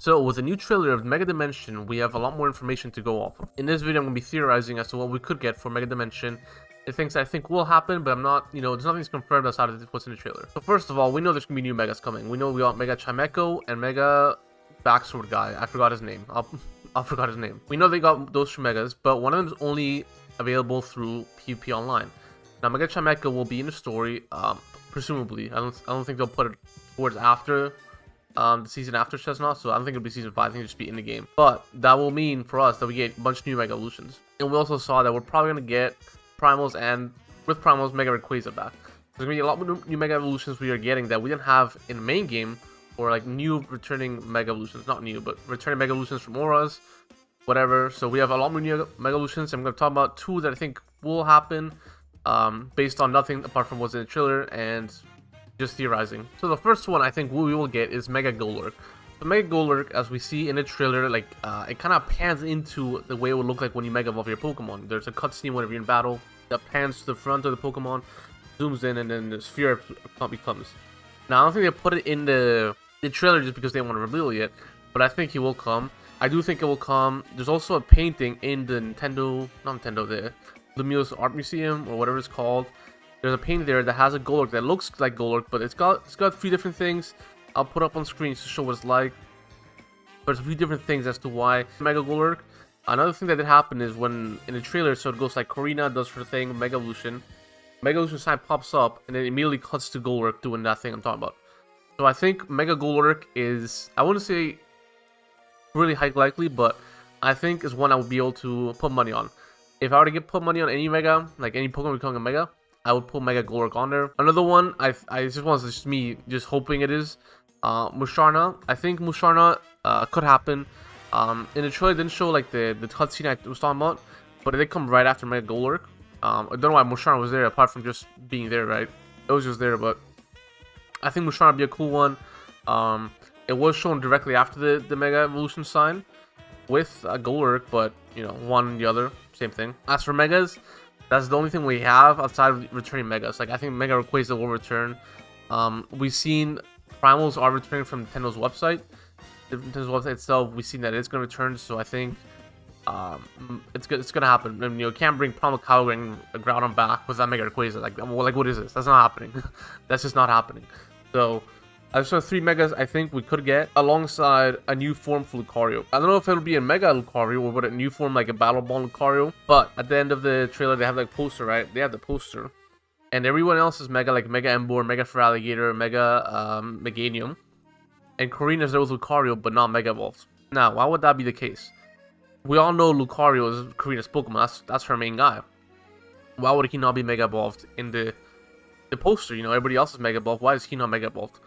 So with the new trailer of Mega Dimension, we have a lot more information to go off of. In this video, I'm going to be theorizing as to what we could get for Mega Dimension. It things I think will happen, but I'm not, there's nothing's confirmed outside of what's in the trailer. So first of all, we know there's going to be new Megas coming. We know we got Mega Chimeco and Mega Backsword guy. I forgot his name. I forgot his name. We know they got those two Megas, but one of them is only available through PvP Online. Now Mega Chimeco will be in the story, presumably. I don't think they'll put it towards after the season after Chestnut, so I don't think it'll be season 5. I think it'll just be in the game. But that will mean for us that we get a bunch of new Mega Evolutions. And we also saw that we're probably going to get Primals, and with Primals, Mega Rayquaza back. There's going to be a lot more new Mega Evolutions we are getting that we didn't have in the main game, or like new returning Mega Evolutions. Not new, but returning Mega Evolutions from Auras, whatever. So we have a lot more new Mega Evolutions. I'm going to talk about two that I think will happen based on nothing apart from what's in the trailer and just theorizing. So the first one I think we will get is Mega Golurk. The Mega Golurk, as we see in the trailer, like it kind of pans into the way it would look like when you Mega Evolve your Pokemon. There's a cutscene whenever you're in battle that pans to the front of the Pokemon, zooms in, and then the sphere becomes. Now I don't think they put it in the trailer just because they want to reveal it yet, but I think he will come. I do think it will come. There's also a painting in the the Lumiose Art Museum or whatever it's called. There's a painting there that has a Golurk that looks like Golurk, but it's got a few different things. I'll put up on screen to show what it's like. There's a few different things as to why Mega Golurk. Another thing that did happen is when in the trailer, so it goes like Korrina does her thing, Mega Evolution. Mega Evolution sign pops up and then immediately cuts to Golurk doing that thing I'm talking about. So I think Mega Golurk is, I wouldn't say really high likely, but I think is one I would be able to put money on. If I were to put money on any Mega, like any Pokemon becoming a Mega, I would pull Mega Golurk on there. Another one, I just want to just me just hoping it is Musharna. I think Musharna could happen. In the trailer, it didn't show like the cutscene I was talking about, but it did come right after Mega Golurk. I don't know why Musharna was there apart from just being there, right? It was just there, but I think Musharna would be a cool one. It was shown directly after the Mega Evolution sign with Golurk, but one and the other, same thing. As for Megas, that's the only thing we have outside of returning Megas. Like I think Mega Rayquaza will return. We've seen Primals are returning from Nintendo's website. Nintendo's website itself, we've seen that it's going to return. So I think it's gonna happen. And, you can't bring Primal Kyogre and Groudon back without Mega Rayquaza. Like what is this? That's not happening. That's just not happening. So I saw 3 Megas I think we could get alongside a new form for Lucario. I don't know if it'll be a Mega Lucario or what a new form like a Battle Ball Lucario. But at the end of the trailer, they have like poster, right? They have the poster. And everyone else is Mega, like Mega Emboar, Mega Feraligatr, Mega Meganium. And Korrina's there with Lucario, but not Mega Evolved. Now, why would that be the case? We all know Lucario is Korrina's Pokemon. That's her main guy. Why would he not be Mega Evolved in the poster? Everybody else is Mega Evolved. Why is he not Mega Evolved?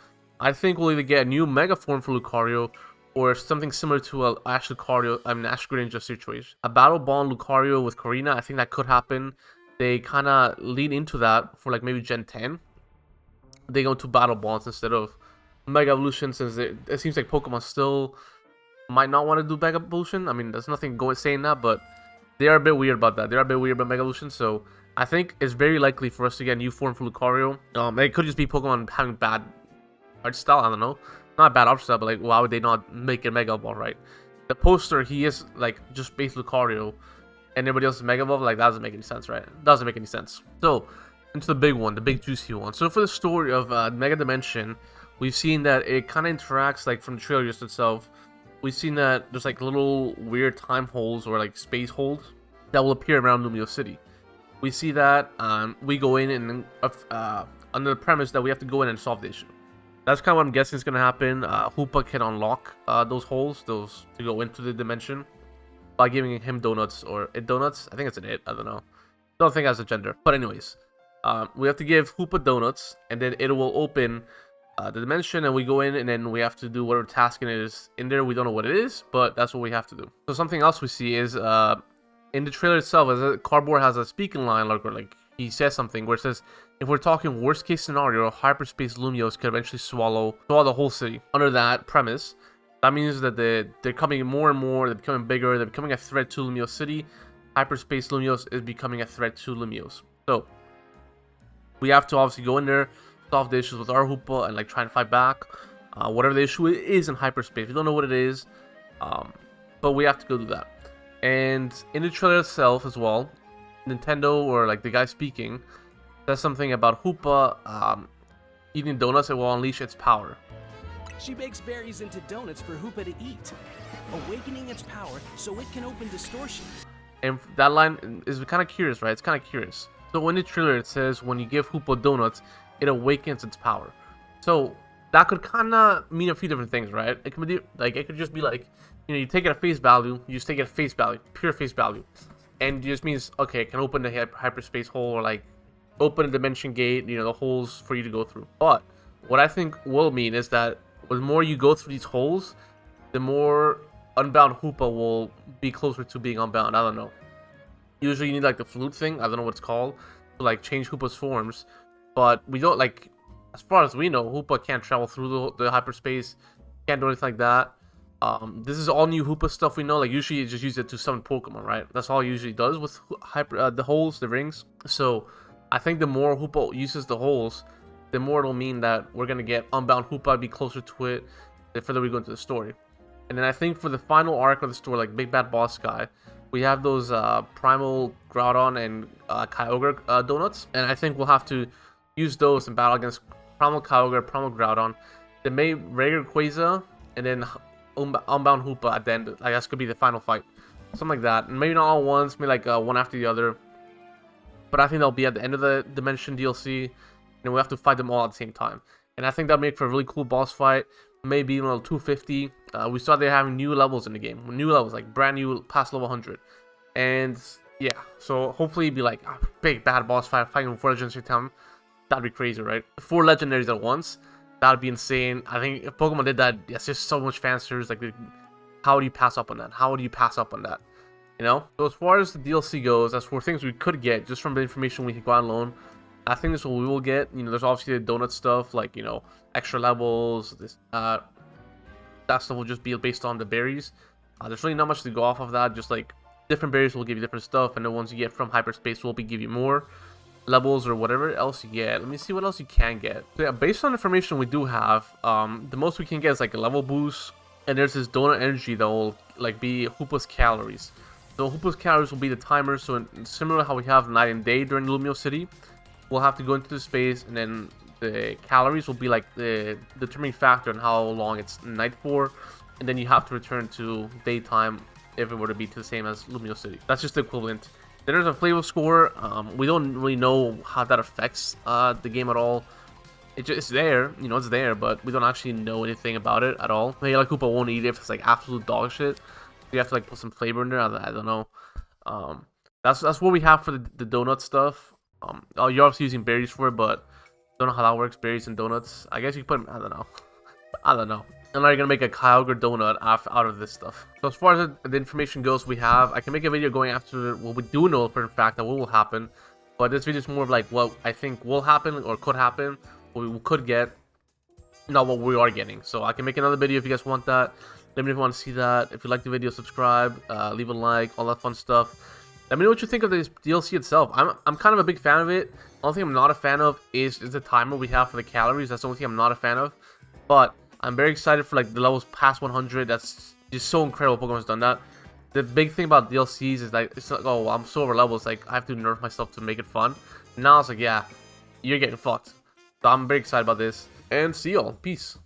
I think we'll either get a new Mega form for Lucario or something similar to a Ash Greninja situation. A Battle Ball Lucario with Korrina, I think that could happen. They kind of lean into that for like maybe Gen 10. They go to Battle Balls instead of Mega Evolution, since it seems like Pokemon still might not want to do Mega Evolution. I mean, there's nothing saying that, but they are a bit weird about that. They are a bit weird about Mega Evolution, so I think it's very likely for us to get a new form for Lucario. It could just be Pokemon having bad art style, I don't know. Not bad art style, but like, why would they not make it Mega Evolve, right? The poster, he is like just base Lucario, and everybody else is Mega Evolve. Like, that doesn't make any sense, right? It doesn't make any sense. So, into the big one, the big juicy one. So, for the story of Mega Dimension, we've seen that it kind of interacts like from the trailer just itself. We've seen that there's like little weird time holes or like space holes that will appear around Lumiose City. We see that we go in and under the premise that we have to go in and solve the issue. That's kind of what I'm guessing is going to happen. Hoopa can unlock those holes, to go into the dimension by giving him donuts, or it donuts. I think it's an it. I don't know. Don't think it has a gender. But anyways, we have to give Hoopa donuts, and then it will open the dimension, and we go in, and then we have to do whatever task it is in there. We don't know what it is, but that's what we have to do. So something else we see is in the trailer itself, as Cardboard has a speaking line, like he says something where it says, if we're talking worst case scenario, hyperspace Lumiose could eventually swallow the whole city. Under that premise, that means that they're coming more and more, they're becoming bigger, they're becoming a threat to Lumiose City. Hyperspace Lumiose is becoming a threat to Lumiose. So we have to obviously go in there, solve the issues with our Hoopa, and like try and fight back. whatever the issue is in hyperspace. We don't know what it is, but we have to go do that. And in the trailer itself as well, Nintendo, or like the guy speaking, says something about Hoopa eating donuts. It will unleash its power. She bakes berries into donuts for Hoopa to eat, awakening its power so it can open distortions. And that line is kind of curious, right? It's kind of curious. So in the trailer, it says when you give Hoopa donuts, it awakens its power. So that could kind of mean a few different things, right? It could be like, it could just be like, you know, you take it at face value, you just take it at face value, pure face value, and it just means, okay, it can open the hyperspace hole, or like open a dimension gate, you know, the holes for you to go through. But what I think will mean is that the more you go through these holes, the more unbound Hoopa will be closer to being unbound. I don't know. Usually you need like the flute thing, I don't know what it's called, to like change Hoopa's forms. But we don't, like, as far as we know, Hoopa can't travel through the hyperspace, can't do anything like that. This is all new Hoopa stuff we know. Like, usually you just use it to summon Pokemon, right? That's all it usually does with the holes, the rings. So I think the more Hoopa uses the holes, the more it'll mean that we're gonna get unbound Hoopa, be closer to it the further we go into the story. And then I think for the final arc of the story, like Big Bad Boss Guy, we have those Primal Groudon and Kyogre donuts, and I think we'll have to use those in battle against Primal Kyogre, Primal Groudon, then maybe regular Quasar, and then unbound Hoopa at the end. Like, that's gonna be the final fight, something like that. And maybe not all at once, maybe like one after the other. But I think they'll be at the end of the Dimension DLC, and we have to fight them all at the same time. And I think that'll make for a really cool boss fight. Maybe, you know, 250. We saw they're having new levels in the game, new levels, like brand new past level 100. And yeah, so hopefully it'd be like a big bad boss fight fighting 4 legendary time. That'd be crazy, right? 4 legendaries at once, that'd be insane. I think if Pokemon did that, it's just so much fan service. Like, how do you pass up on that? How do you pass up on that? You know? So as far as the DLC goes, as for things we could get just from the information we got alone, I think this is what we will get. You know, there's obviously the donut stuff, like, you know, extra levels. This that stuff will just be based on the berries. There's really not much to go off of that. Just like different berries will give you different stuff, and the ones you get from hyperspace will give you more levels or whatever else you get. Let me see what else you can get. So yeah, based on information we do have, the most we can get is like a level boost, and there's this donut energy that will like be Hoopa's calories. So Hoopa's calories will be the timer. So similar to how we have night and day during Lumio City, we'll have to go into the space, and then the calories will be like the determining factor on how long it's night for, and then you have to return to daytime if it were to be the same as Lumio City. That's just the equivalent. Then there's a flavor score. We don't really know how that affects the game at all. It's there, you know, it's there, but we don't actually know anything about it at all. Maybe like Hoopa won't eat it if it's like absolute dog shit. You have to like put some flavor in there. I don't know. That's what we have for the donut stuff. You're obviously using berries for it, but don't know how that works. Berries and donuts. I guess you put. I don't know. I don't know. And now you're gonna make a Kyogre donut out of this stuff. So as far as the information goes, we have. I can make a video going after what we do know for a fact that what will happen. But this video is more of like what I think will happen or could happen, what we could get, not what we are getting. So I can make another video if you guys want that. Let me know if you want to see that. If you like the video, subscribe, leave a like, all that fun stuff. Let me know what you think of this DLC itself. I'm kind of a big fan of it. The only thing I'm not a fan of is the timer we have for the calories. That's the only thing I'm not a fan of. But I'm very excited for like the levels past 100. That's just so incredible. Pokemon's done that. The big thing about DLCs is like it's like, oh, I'm so over levels. Like I have to nerf myself to make it fun. Now it's like, yeah, you're getting fucked. So I'm very excited about this. And see y'all. Peace.